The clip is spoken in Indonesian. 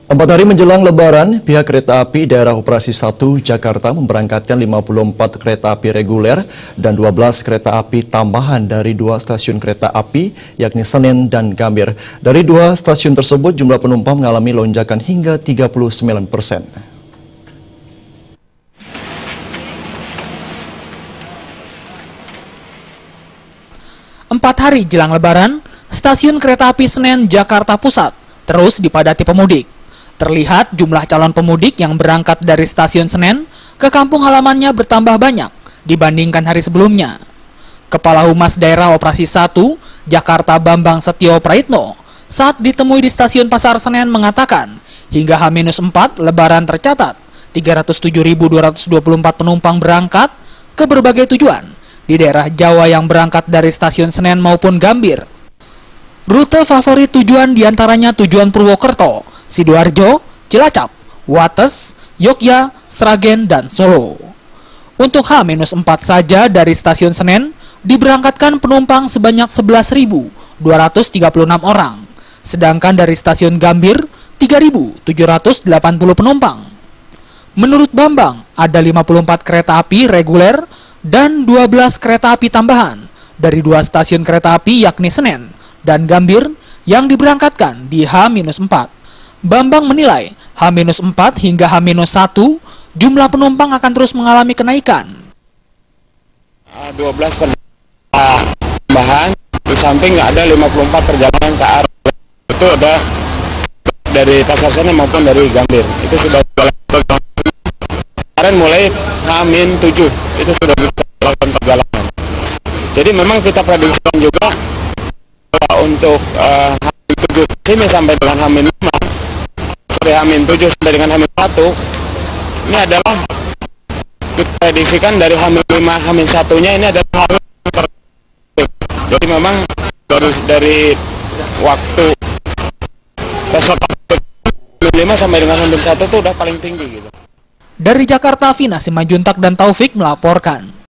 4 hari menjelang Lebaran, pihak Kereta Api Daerah Operasi 1 Jakarta memberangkatkan 54 kereta api reguler dan 12 kereta api tambahan dari 2 stasiun kereta api, yakni Senen dan Gambir. Dari 2 stasiun tersebut, jumlah penumpang mengalami lonjakan hingga 39%. Empat hari jelang Lebaran, stasiun kereta api Senen Jakarta Pusat terus dipadati pemudik. Terlihat jumlah calon pemudik yang berangkat dari stasiun Senen ke kampung halamannya bertambah banyak dibandingkan hari sebelumnya. Kepala Humas Daerah Operasi 1 Jakarta Bambang Setio Praitno saat ditemui di stasiun Pasar Senen mengatakan hingga H-4 Lebaran tercatat 307.224 penumpang berangkat ke berbagai tujuan di daerah Jawa yang berangkat dari stasiun Senen maupun Gambir. Rute favorit tujuan diantaranya tujuan Purwokerto, Sidoarjo, Cilacap, Wates, Yogyakarta, Sragen, dan Solo. Untuk H-4 saja dari stasiun Senen diberangkatkan penumpang sebanyak 11.236 orang, sedangkan dari stasiun Gambir 3.780 penumpang. Menurut Bambang, ada 54 kereta api reguler dan 12 kereta api tambahan dari 2 stasiun kereta api yakni Senen dan Gambir yang diberangkatkan di H-4. Bambang menilai H-4 hingga H-1 jumlah penumpang akan terus mengalami kenaikan. 12 tambahan, di samping ada 54 perjalanan ke arah itu ada dari Pasar Senen maupun dari Gambir. Itu sudah kemarin mulai H-7 itu sudah dilakukan perjalanan. Jadi memang kita prediksikan juga untuk H-7 ini sampai dengan H-5 dari H-7 sampai dengan H-1 ini adalah diprediksikan dari H-5 H-1 nya ini adalah jadi memang dari waktu besok H-5 sampai dengan H-1 itu udah paling tinggi gitu. Dari Jakarta, Vina Simanjuntak dan Taufik melaporkan.